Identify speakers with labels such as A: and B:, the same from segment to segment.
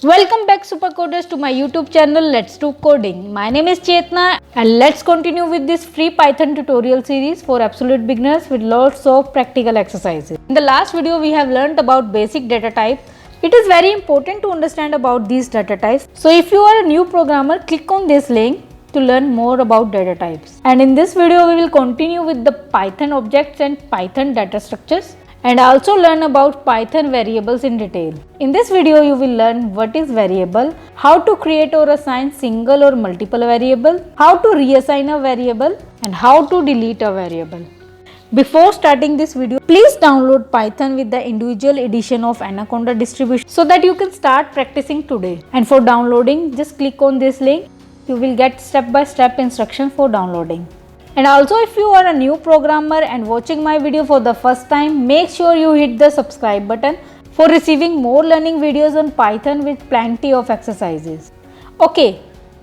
A: Welcome back Supercoders to my YouTube channel Let's Do Coding. My name is Chetna and let's continue with this free Python tutorial series for absolute beginners with lots of practical exercises. In the last video we have learned about basic data types. It is very important to understand about these data types. So if you are a new programmer, click on this link to learn more about data types. And in this video we will continue with the Python objects and Python data structures, and also learn about Python variables in detail. In this video you will learn what is variable, how to create or assign single or multiple variable, how to reassign a variable, and how to delete a variable. Before starting this video, please download Python with the individual edition of Anaconda distribution so that you can start practicing today. And for downloading, just click on this link. You will get step-by-step instructions for downloading. And also, if you are a new programmer and watching my video for the first time, make sure you hit the subscribe button for receiving more learning videos on Python with plenty of exercises. Okay,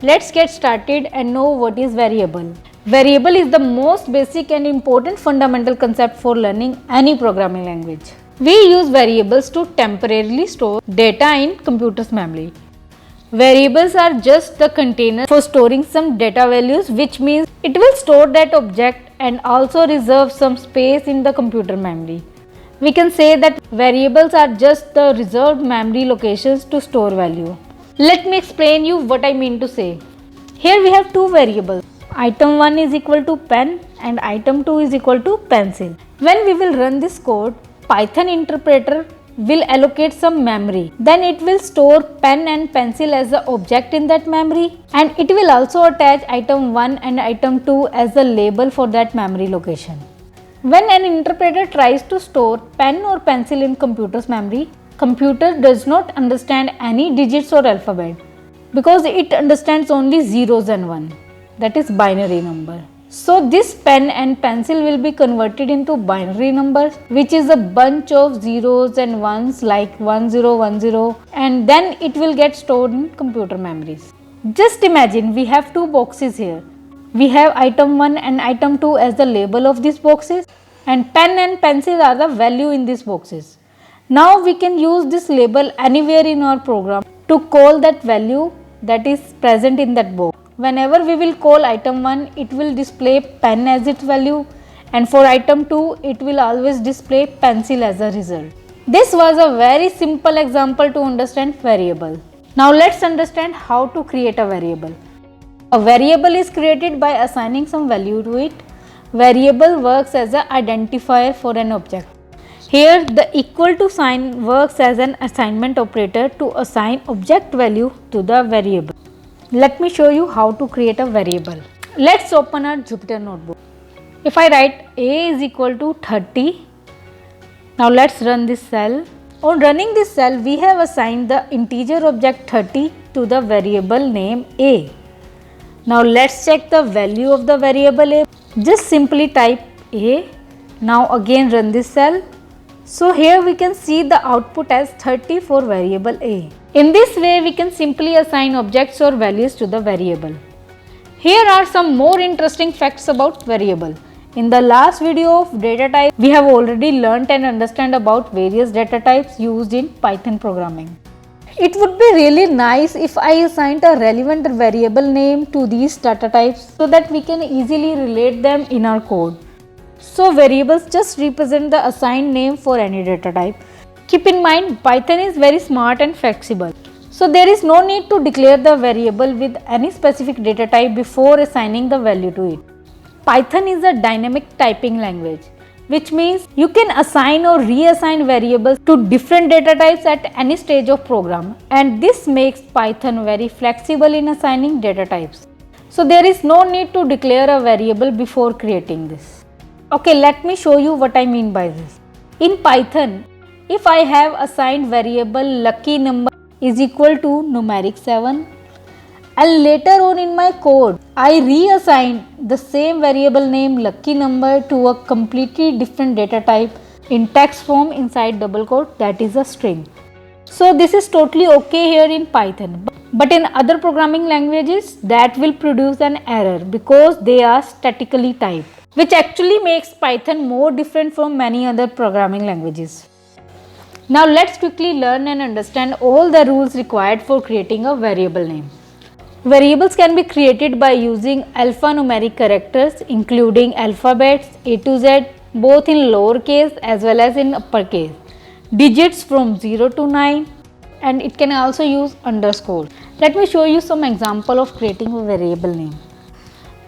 A: let's get started and know what is variable. Variable is the most basic and important fundamental concept for learning any programming language. We use variables to temporarily store data in computer's memory. Variables are just the container for storing some data values, which means it will store that object and also reserve some space in the computer memory. We can say that variables are just the reserved memory locations to store value. Let me explain you what I mean to say. Here we have two variables. Item 1 is equal to pen and item 2 is equal to pencil. When we will run this code, Python interpreter will allocate some memory. Then it will store pen and pencil as the object in that memory, and it will also attach item 1 and item 2 as the label for that memory location. When an interpreter tries to store pen or pencil in computer's memory, computer does not understand any digits or alphabet because it understands only zeros and one, that is binary number. So this pen and pencil will be converted into binary numbers, which is a bunch of zeros and ones like 1010, and then it will get stored in computer memories. Just imagine we have two boxes here. We have item 1 and item 2 as the label of these boxes, and pen and pencil are the value in these boxes. Now we can use this label anywhere in our program to call that value that is present in that box. Whenever we will call item 1, it will display pen as its value, and for item 2, it will always display pencil as a result. This was a very simple example to understand variable. Now let's understand how to create a variable. A variable is created by assigning some value to it. Variable works as an identifier for an object. Here the equal to sign works as an assignment operator to assign object value to the variable. Let me show you how to create a variable. Let's open our Jupyter notebook. If I write a is equal to 30, now let's run this cell. On running this cell, we have assigned the integer object 30 to the variable name a. Now let's check the value of the variable a. Just simply type a. Now again run this cell. So here we can see the output as 30 for variable a. In this way, we can simply assign objects or values to the variable. Here are some more interesting facts about variable. In the last video of data type, we have already learnt and understand about various data types used in Python programming. It would be really nice if I assigned a relevant variable name to these data types so that we can easily relate them in our code. So variables just represent the assigned name for any data type. Keep in mind, Python is very smart and flexible. So there is no need to declare the variable with any specific data type before assigning the value to it. Python is a dynamic typing language, which means you can assign or reassign variables to different data types at any stage of program, and this makes Python very flexible in assigning data types. So there is no need to declare a variable before creating this. Okay, let me show you what I mean by this. In Python, if I have assigned variable lucky number is equal to numeric 7, and later on in my code I reassign the same variable name lucky number to a completely different data type in text form inside double quote, that is a string. So this is totally okay here in Python, but in other programming languages that will produce an error because they are statically typed, which actually makes Python more different from many other programming languages. Now let's quickly learn and understand all the rules required for creating a variable name. Variables can be created by using alphanumeric characters including alphabets A to Z, both in lowercase as well as in uppercase, digits from 0 to 9, and it can also use underscore. Let me show you some example of creating a variable name.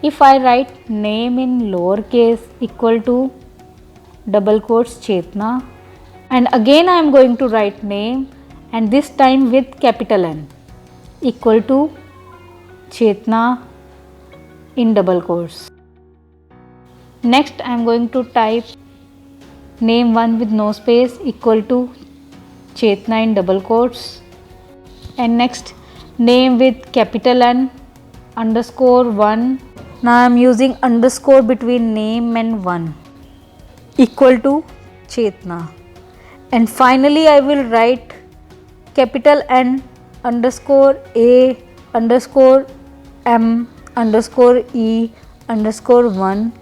A: If I write name in lowercase equal to double quotes Chetna, and again I am going to write name and this time with capital N equal to Chetna in double quotes. Next I am going to type name 1 with no space equal to Chetna in double quotes, and next name with capital N underscore 1. Now I am using underscore between name and 1 equal to Chetna, and finally I will write capital N underscore A underscore M underscore E underscore 1,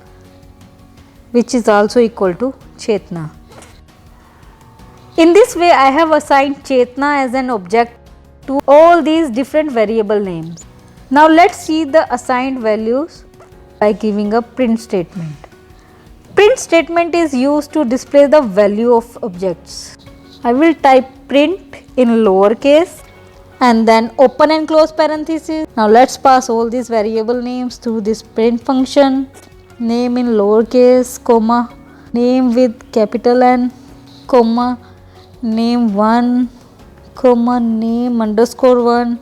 A: which is also equal to Chetna. In this way I have assigned Chetna as an object to all these different variable names. Now let's see the assigned values by giving a print statement. Print statement is used to display the value of objects. I will type print in lowercase and then open and close parenthesis. Now let's pass all these variable names through this print function. Name in lowercase, comma, name with capital N, comma, name 1, comma, name underscore 1,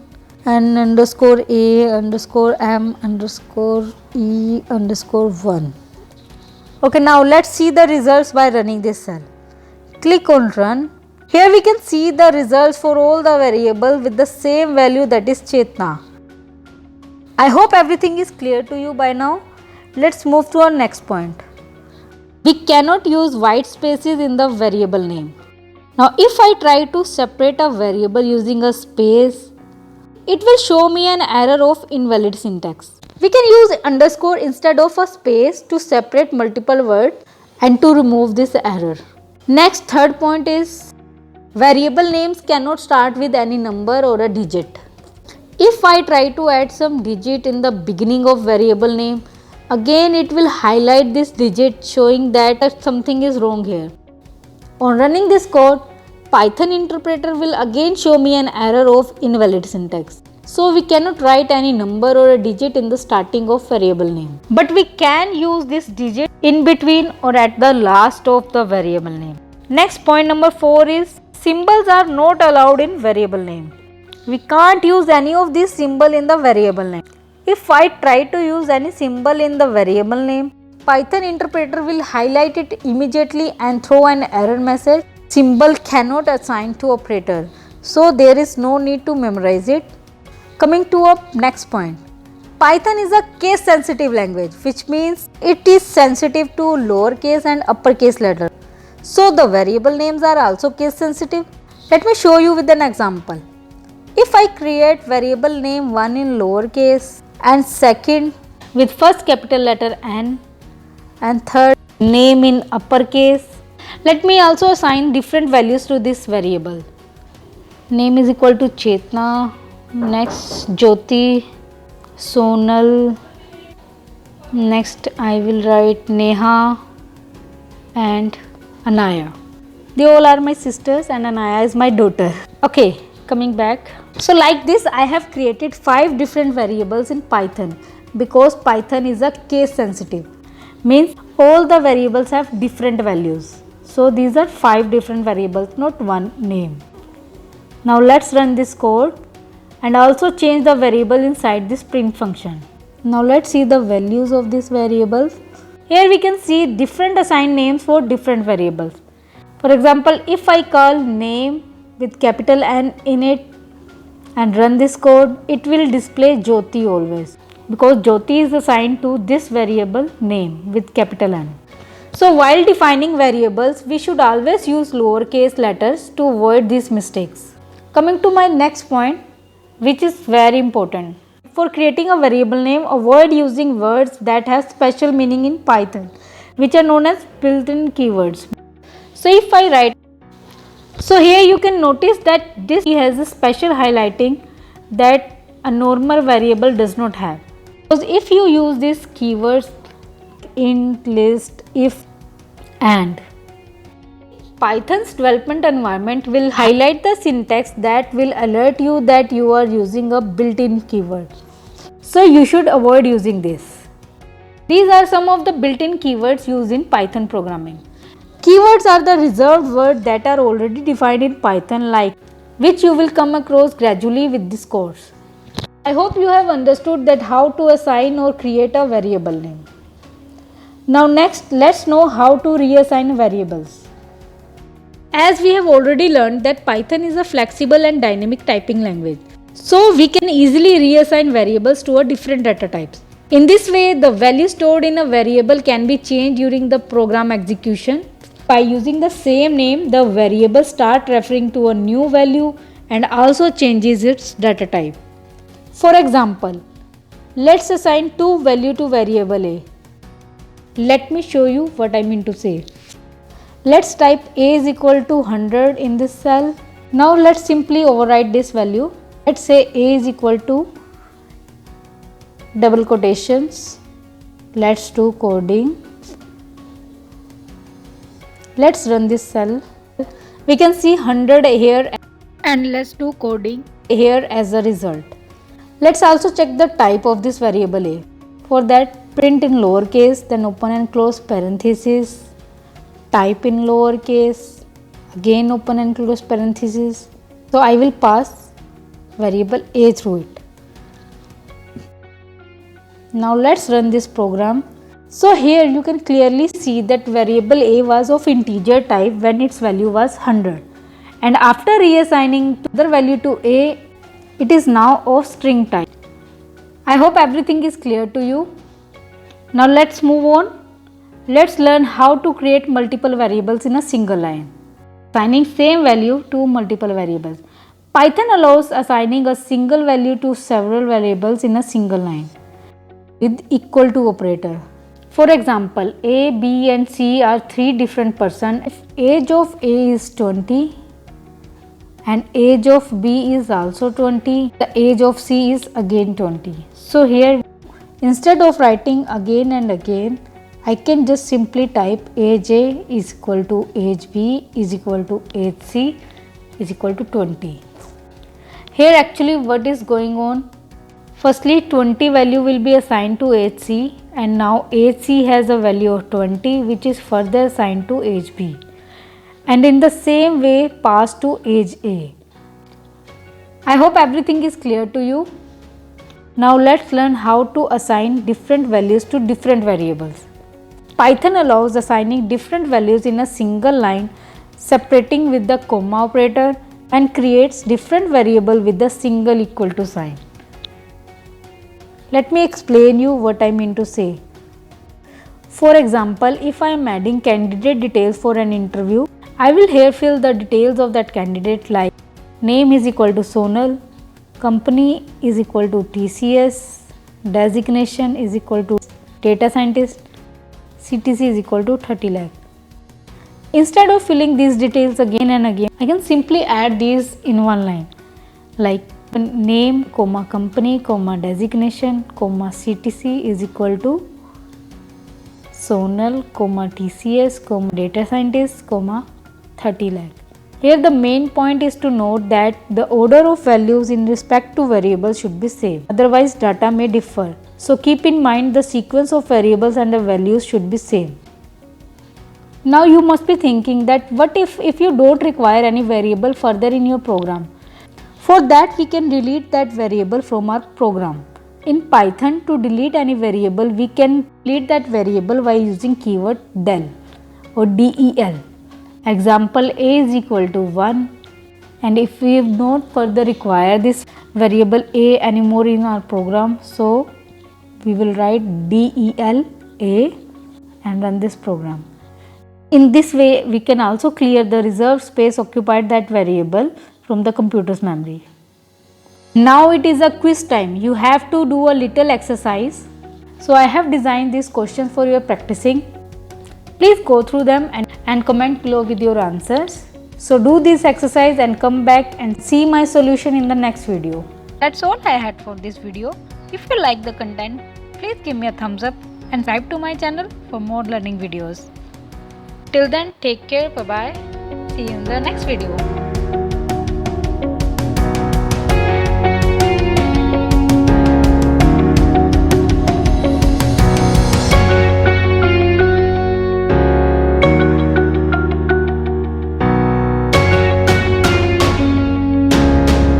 A: and underscore A underscore M underscore E underscore 1. Okay, now let's see the results by running this cell. Click on run. Here we can see the results for all the variables with the same value, that is Chetna. I hope everything is clear to you by now. Let's move to our next point. We cannot use white spaces in the variable name. Now if I try to separate a variable using a space, it will show me an error of invalid syntax. We can use underscore instead of a space to separate multiple words and to remove this error. Next, third point is variable names cannot start with any number or a digit. If I try to add some digit in the beginning of variable name, again it will highlight this digit showing that something is wrong here. On running this code, Python interpreter will again show me an error of invalid syntax. So we cannot write any number or a digit in the starting of variable name. But we can use this digit in between or at the last of the variable name. Next, point number 4 is symbols are not allowed in variable name. We can't use any of these symbol in the variable name. If I try to use any symbol in the variable name, Python interpreter will highlight it immediately and throw an error message. Symbol cannot assign to operator. So there is no need to memorize it. Coming to our next point. Python is a case sensitive language, which means it is sensitive to lowercase and uppercase letter. So the variable names are also case sensitive. Let me show you with an example. If I create variable name 1 in lowercase and second with first capital letter N and third name in uppercase, let me also assign different values to this variable. Name is equal to Chetna, next Jyoti, Sonal, next I will write Neha and Anaya. They all are my sisters and Anaya is my daughter. Okay, coming back. So like this I have created 5 different variables in Python because Python is a case sensitive. Means all the variables have different values. So these are 5 different variables, not one name. Now let's run this code and also change the variable inside this print function. Now let's see the values of these variables. Here we can see different assigned names for different variables. For example, if I call name with capital N in it and run this code, it will display Jyoti always because Jyoti is assigned to this variable name with capital N. So while defining variables, we should always use lowercase letters to avoid these mistakes. Coming to my next point, which is very important. For creating a variable name, avoid using words that have special meaning in Python, which are known as built-in keywords. So if I write So here you can notice that this has a special highlighting that a normal variable does not have. Because if you use these keywords int, list, if, and, Python's development environment will highlight the syntax that will alert you that you are using a built-in keyword. So you should avoid using this. These are some of the built-in keywords used in Python programming. Keywords are the reserved words that are already defined in Python, like which you will come across gradually with this course. I hope you have understood that how to assign or create a variable name. Now next, let's know how to reassign variables. As we have already learned that Python is a flexible and dynamic typing language, so we can easily reassign variables to a different data types. In this way, the value stored in a variable can be changed during the program execution. By using the same name, the variable starts referring to a new value and also changes its data type. For example, let's assign 2 value to variable A. Let me show you what I mean to say. Let's type A is equal to 100 in this cell. Now let's simply overwrite this value. Let's say A is equal to double quotations. Let's do coding. Let's run this cell. We can see 100 here and let's do coding here as a result. Let's also check the type of this variable A. For that, print in lowercase, then open and close parentheses. Type in lowercase, again open and close parentheses. So I will pass variable A through it. Now let's run this program. So here you can clearly see that variable A was of integer type when its value was 100. And after reassigning the value to A, it is now of string type. I hope everything is clear to you. Now let's move on. Let's learn how to create multiple variables in a single line. Assigning same value to multiple variables. Python allows assigning a single value to several variables in a single line with equal to operator. For example, A, B and C are 3 different persons. If age of A is 20 and age of B is also 20, the age of C is again 20. So here, instead of writing again and again, I can just simply type AJ is equal to age B is equal to age C is equal to 20. Here actually what is going on? Firstly, 20 value will be assigned to age C, and now age C has a value of 20 which is further assigned to age B, and in the same way passed to age A. I hope everything is clear to you. Now let's learn how to assign different values to different variables. Python allows assigning different values in a single line, separating with the comma operator, and creates different variable with the single equal to sign. Let me explain you what I mean to say. For example, if I am adding candidate details for an interview, I will here fill the details of that candidate, like name is equal to Sonal, company is equal to TCS, designation is equal to data scientist, CTC is equal to 30 lakh. Instead of filling these details again and again, I can simply add these in one line, like name, comma company, comma designation, comma CTC is equal to Sonal, comma TCS, comma data scientist, comma 30 lakh. Here the main point is to note that the order of values in respect to variables should be same, otherwise data may differ. So keep in mind the sequence of variables and the values should be same. Now you must be thinking that what if you don't require any variable further in your program? For that we can delete that variable from our program. In Python, to delete any variable, we can delete that variable by using keyword del or del. Example, A is equal to 1, and if we don't further require this variable A anymore in our program, so we will write del A and run this program. In this way, we can also clear the reserved space occupied that variable from the computer's memory. Now it is a quiz time. You have to do a little exercise. So I have designed these questions for your practicing. Please go through them and comment below with your answers. So do this exercise and come back and see my solution in the next video. That's all I had for this video. If you like the content, please give me a thumbs up and subscribe to my channel for more learning videos. Till then, take care, bye bye. See you in the next video.